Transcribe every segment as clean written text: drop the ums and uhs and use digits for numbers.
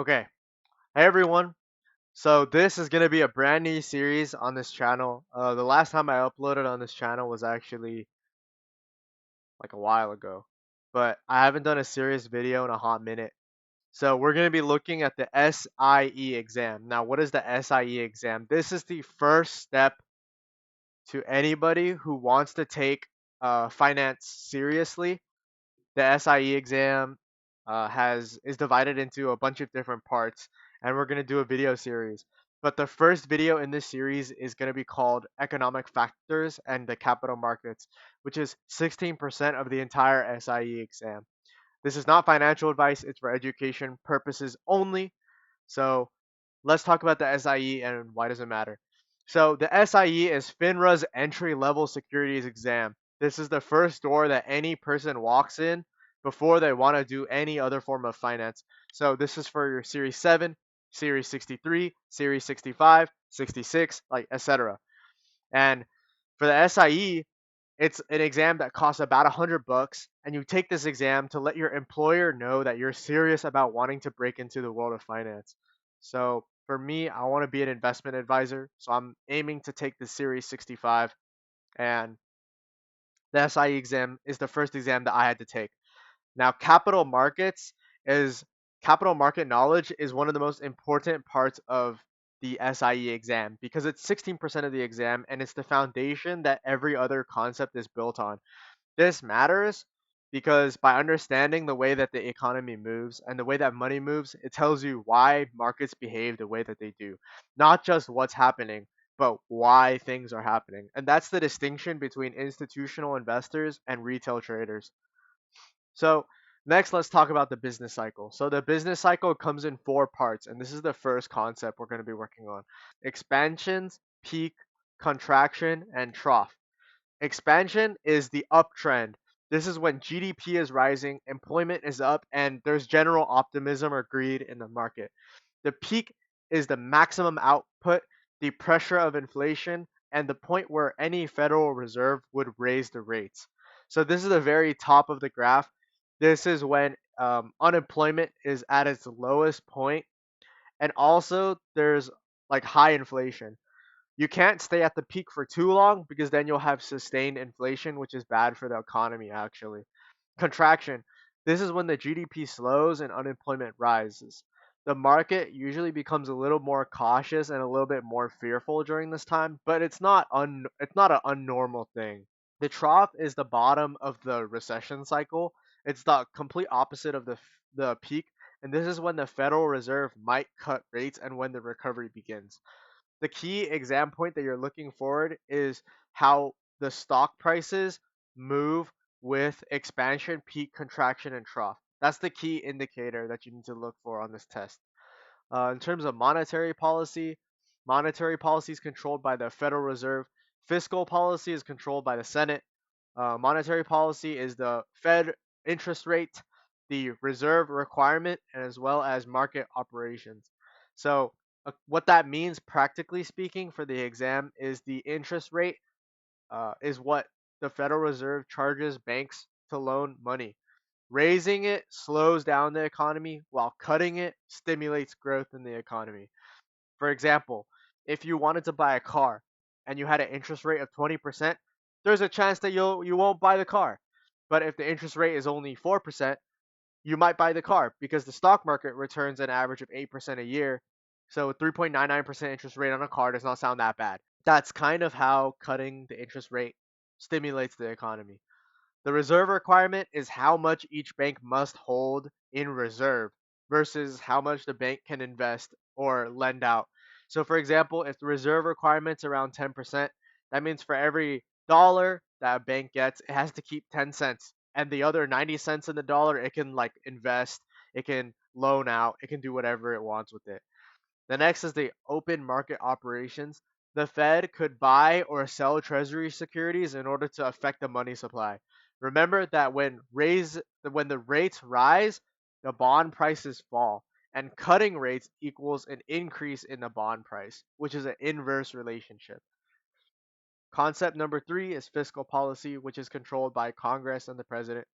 Okay. Hey everyone. So this is gonna be a brand new series on this channel. The last time I uploaded on this channel was actually like a while ago, but I haven't done a serious video in a hot minute. So we're gonna be looking at the SIE exam. Now, what is the SIE exam? This is the first step to anybody who wants to take finance seriously. The SIE exam is divided into a bunch of different parts, and we're gonna do a video series. But the first video in this series is gonna be called Economic Factors and the Capital Markets, which is 16% of the entire SIE exam. This is not financial advice; it's for education purposes only. So let's talk about the SIE and why does it matter. So the SIE is FINRA's entry level securities exam. This is the first door that any person walks in before they want to do any other form of finance. So this is for your Series 7, Series 63, Series 65, 66, like etc. And for the SIE, it's an exam that costs about $100, and you take this exam to let your employer know that you're serious about wanting to break into the world of finance. So for me, I want to be an investment advisor, so I'm aiming to take the Series 65, and the SIE exam is the first exam that I had to take. Now, is capital market knowledge is one of the most important parts of the SIE exam because it's 16% of the exam and it's the foundation that every other concept is built on. This matters because by understanding the way that the economy moves and the way that money moves, it tells you why markets behave the way that they do. Not just what's happening, but why things are happening. And that's the distinction between institutional investors and retail traders. So, next, let's talk about the business cycle. So, the business cycle comes in four parts, and this is the first concept we're going to be working on: expansions, peak, contraction, and trough. Expansion is the uptrend. This is when GDP is rising, employment is up, and there's general optimism or greed in the market. The peak is the maximum output, the pressure of inflation, and the point where any Federal Reserve would raise the rates. So this is the very top of the graph. This is when unemployment is at its lowest point, and also there's like high inflation. You can't stay at the peak for too long because then you'll have sustained inflation, which is bad for the economy, actually. Contraction. This is when the GDP slows and unemployment rises. The market usually becomes a little more cautious and a little bit more fearful during this time, but it's not an unnormal thing. The trough is the bottom of the recession cycle. It's the complete opposite of the peak, and this is when the Federal Reserve might cut rates and when the recovery begins. The key exam point that you're looking forward is how the stock prices move with expansion, peak, contraction, and trough. That's the key indicator that you need to look for on this test. In terms of monetary policy is controlled by the Federal Reserve. Fiscal policy is controlled by the Senate. Monetary policy is the Fed interest rate, the reserve requirement, and as well as market operations. So, what that means, practically speaking, for the exam is the interest rate is what the Federal Reserve charges banks to loan money. Raising it slows down the economy, while cutting it stimulates growth in the economy. For example, if you wanted to buy a car and you had an interest rate of 20%, there's a chance that you won't buy the car. But if the interest rate is only 4%, you might buy the car because the stock market returns an average of 8% a year. So 3.99% interest rate on a car does not sound that bad. That's kind of how cutting the interest rate stimulates the economy. The reserve requirement is how much each bank must hold in reserve versus how much the bank can invest or lend out. So, for example, if the reserve requirement's around 10%, that means for every dollar that a bank gets, it has to keep 10 cents. And the other 90 cents in the dollar, it can like invest, it can loan out, it can do whatever it wants with it. The next is the open market operations. The Fed could buy or sell treasury securities in order to affect the money supply. Remember that when the rates rise, the bond prices fall, and cutting rates equals an increase in the bond price, which is an inverse relationship. Concept number three is fiscal policy, which is controlled by Congress and the president.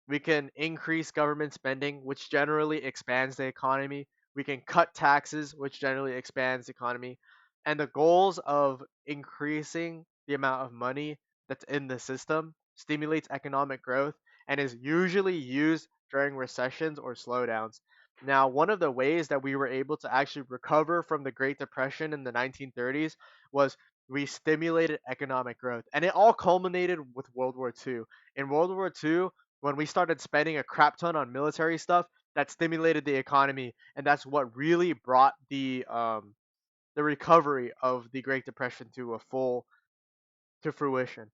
We can increase government spending, which generally expands the economy. We can cut taxes, which generally expands the economy. And the goals of increasing the amount of money that's in the system stimulates economic growth and is usually used during recessions or slowdowns. Now, one of the ways that we were able to actually recover from the Great Depression in the 1930s was we stimulated economic growth. And it all culminated with World War II. In World War II, when we started spending a crap ton on military stuff, that stimulated the economy, and that's what really brought the recovery of the Great Depression to a full to fruition.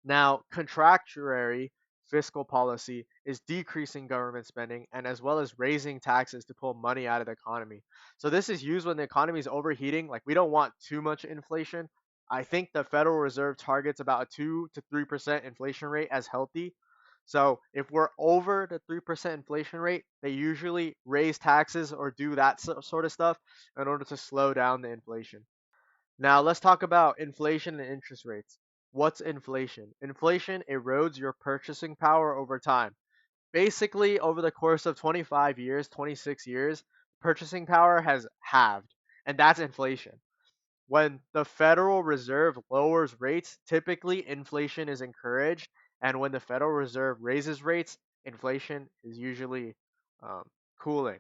Now, contractionary fiscal policy is decreasing government spending and as well as raising taxes to pull money out of the economy. So this is used when the economy is overheating. Like we don't want too much inflation. I think the Federal Reserve targets about a 2 to 3% inflation rate as healthy. So if we're over the 3% inflation rate, they usually raise taxes or do that sort of stuff in order to slow down the inflation. Now let's talk about inflation and interest rates. What's inflation? Inflation erodes your purchasing power over time. Basically, over the course of 25 years, 26 years, purchasing power has halved, and that's inflation. When the Federal Reserve lowers rates, typically inflation is encouraged, and when the Federal Reserve raises rates, inflation is usually cooling.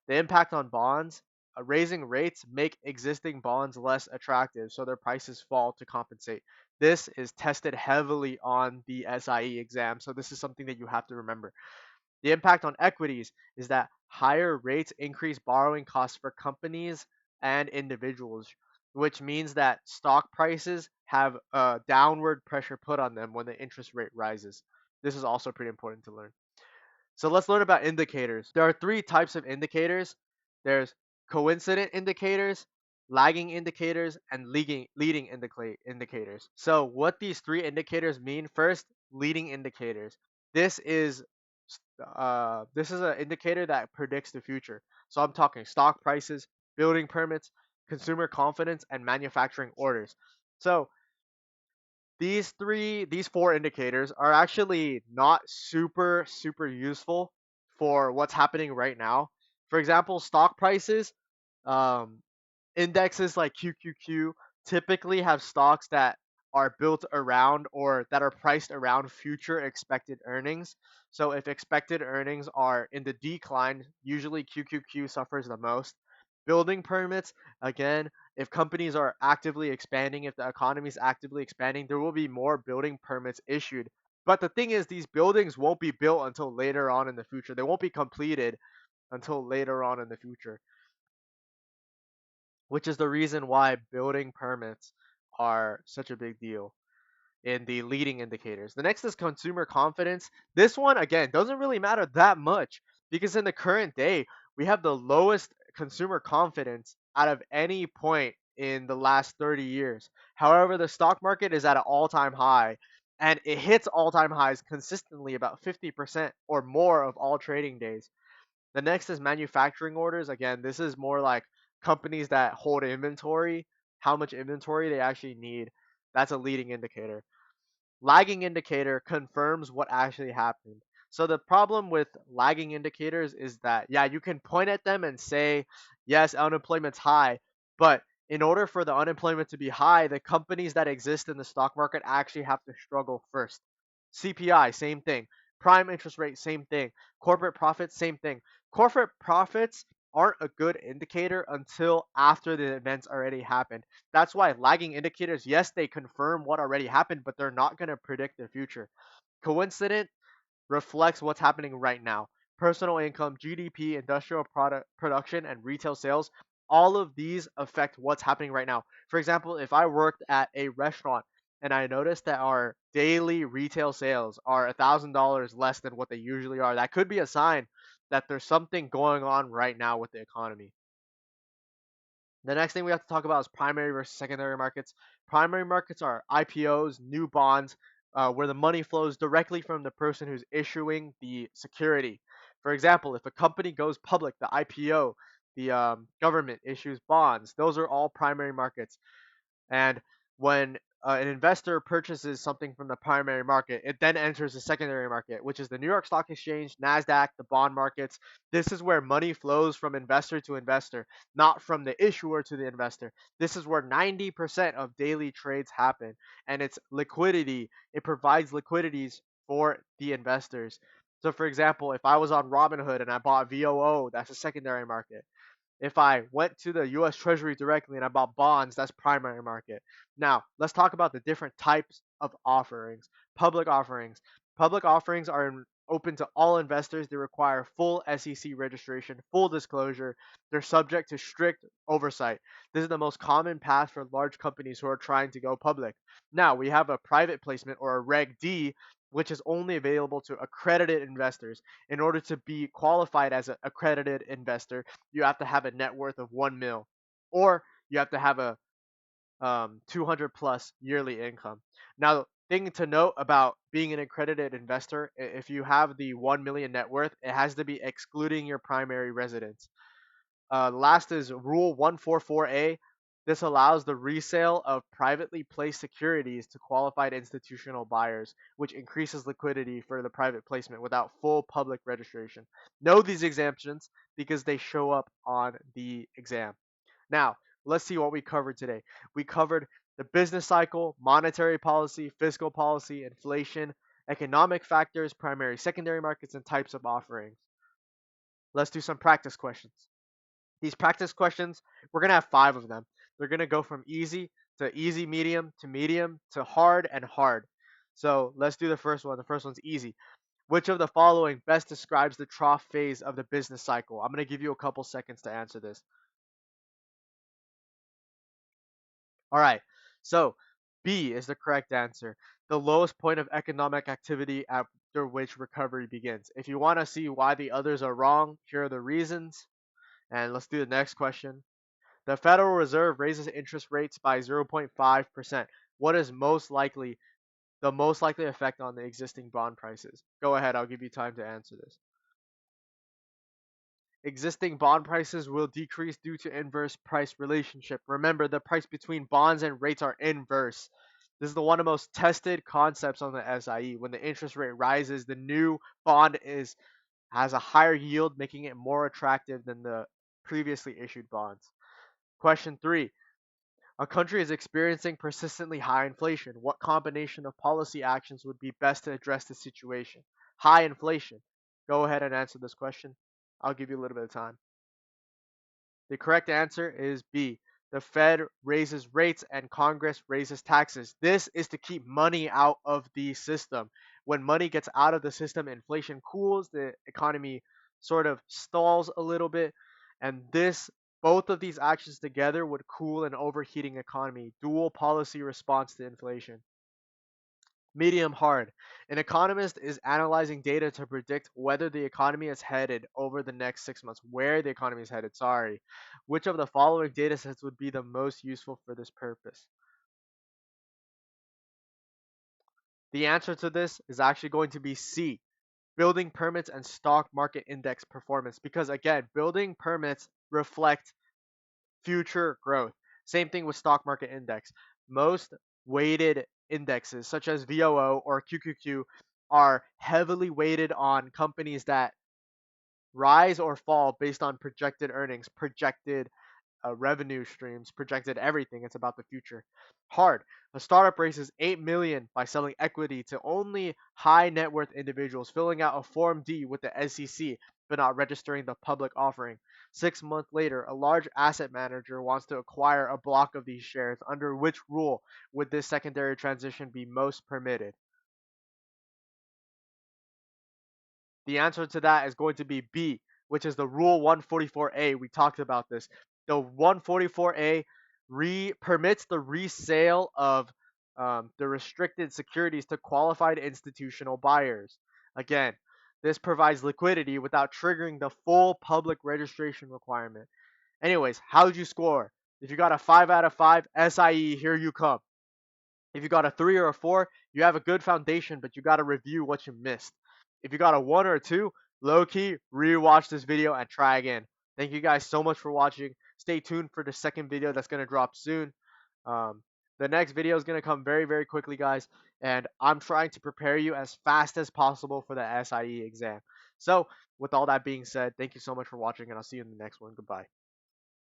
The impact on bonds, raising rates make existing bonds less attractive, so their prices fall to compensate. This is tested heavily on the SIE exam, so this is something that you have to remember. The impact on equities is that higher rates increase borrowing costs for companies and individuals, which means that stock prices have a downward pressure put on them when the interest rate rises. This is also pretty important to learn. So let's learn about indicators. There are three types of indicators. There's coincident indicators, lagging indicators, and leading indicators. So what these three indicators mean, first, leading indicators. This is this is an indicator that predicts the future. So I'm talking stock prices, building permits, consumer confidence, and manufacturing orders. So these four indicators are actually not super useful for what's happening right now. For example, stock prices, um, indexes like QQQ typically have stocks that are built around or that are priced around future expected earnings. So if expected earnings are in the decline, usually QQQ suffers the most. Building permits, again, if companies are actively expanding, if the economy is actively expanding, there will be more building permits issued. But the thing is, these buildings won't be built until later on in the future. They won't be completed until later on in the future, which is the reason why building permits are such a big deal in the leading indicators. The next is consumer confidence. This one, again, doesn't really matter that much because in the current day, we have the lowest consumer confidence out of any point in the last 30 years. However, the stock market is at an all time high and it hits all time highs consistently about 50% or more of all trading days. The next is manufacturing orders. Again, this is more like companies that hold inventory, how much inventory they actually need. That's a leading indicator. Lagging indicator confirms what actually happened. So the problem with lagging indicators is that, yeah, you can point at them and say, yes, unemployment's high, but in order for the unemployment to be high, the companies that exist in the stock market actually have to struggle first. CPI, same thing. Prime interest rate, same thing. Corporate profits, same thing. Corporate profits aren't a good indicator until after the events already happened. That's why lagging indicators, yes, they confirm what already happened, but they're not going to predict the future. Coincident reflects what's happening right now. Personal income, GDP, industrial product production, and retail sales, all of these affect what's happening right now. For example, if I worked at a restaurant and I noticed that our daily retail sales are $1,000 less than what they usually are, that could be a sign that there's something going on right now with the economy. The next thing we have to talk about is primary versus secondary markets. Primary markets are IPOs, new bonds, where the money flows directly from the person who's issuing the security. For example, if a company goes public, the IPO, the government issues bonds. Those are all primary markets. And when an investor purchases something from the primary market, it then enters the secondary market, which is the New York Stock Exchange, NASDAQ, the bond markets. This is where money flows from investor to investor, not from the issuer to the investor. This is where 90% of daily trades happen, and it's liquidity. It provides liquidities for the investors. So, for example, if I was on Robinhood and I bought VOO, that's a secondary market. If I went to the US Treasury directly and I bought bonds, that's primary market. Now, let's talk about the different types of offerings. Public offerings. Public offerings are open to all investors. They require full SEC registration, full disclosure. They're subject to strict oversight. This is the most common path for large companies who are trying to go public. Now, we have a private placement or a Reg D, which is only available to accredited investors. In order to be qualified as an accredited investor, you have to have a net worth of 1 mil, or you have to have a 200 plus yearly income. Now, thing to note about being an accredited investor, if you have the 1 million net worth, it has to be excluding your primary residence. Last is Rule 144A. This allows the resale of privately placed securities to qualified institutional buyers, which increases liquidity for the private placement without full public registration. Know these exemptions because they show up on the exam. Now, let's see what we covered today. We covered the business cycle, monetary policy, fiscal policy, inflation, economic factors, primary, secondary markets, and types of offerings. Let's do some practice questions. These practice questions, we're going to have 5 of them. They're going to go from easy, medium to hard and hard. So let's do the first one. The first one's easy. Which of the following best describes the trough phase of the business cycle? I'm going to give you a couple seconds to answer this. All right. So B is the correct answer. The lowest point of economic activity after which recovery begins. If you want to see why the others are wrong, here are the reasons. And let's do the next question. The Federal Reserve raises interest rates by 0.5%. What is the most likely effect on the existing bond prices? Go ahead, I'll give you time to answer this. Existing bond prices will decrease due to inverse price relationship. Remember, the price between bonds and rates are inverse. This is one of the most tested concepts on the SIE. When the interest rate rises, the new bond has a higher yield, making it more attractive than the previously issued bonds. Question 3. A country is experiencing persistently high inflation. What combination of policy actions would be best to address the situation? High inflation. Go ahead and answer this question. I'll give you a little bit of time. The correct answer is B. The Fed raises rates and Congress raises taxes. This is to keep money out of the system. When money gets out of the system, inflation cools, the economy sort of stalls a little bit, and both of these actions together would cool an overheating economy. Dual policy response to inflation. Medium hard. An economist is analyzing data to predict whether the economy is headed over the next 6 months, where the economy is headed, sorry. Which of the following data sets would be the most useful for this purpose? The answer to this is actually going to be C, building permits and stock market index performance. Because again, building permits reflect future growth. Same thing with stock market index. Most weighted indexes, such as VOO or QQQ, are heavily weighted on companies that rise or fall based on projected earnings, projected revenue streams, projected everything. It's about the future. Hard. A startup raises 8 million by selling equity to only high net worth individuals, filling out a Form D with the SEC, but not registering the public offering. 6 months later, a large asset manager wants to acquire a block of these shares. Under which rule would this secondary transition be most permitted? The answer to that is going to be B, which is the Rule 144A. We talked about this. The 144A permits the resale of the restricted securities to qualified institutional buyers. Again, this provides liquidity without triggering the full public registration requirement. Anyways, how did you score? If you got a 5 out of 5, SIE, here you come. If you got a 3 or a 4, you have a good foundation, but you got to review what you missed. If you got a 1 or a 2, low key, rewatch this video and try again. Thank you guys so much for watching. Stay tuned for the second video that's going to drop soon. The next video is going to come very, very quickly, guys. And I'm trying to prepare you as fast as possible for the SIE exam. So, with all that being said, thank you so much for watching, and I'll see you in the next one. Goodbye.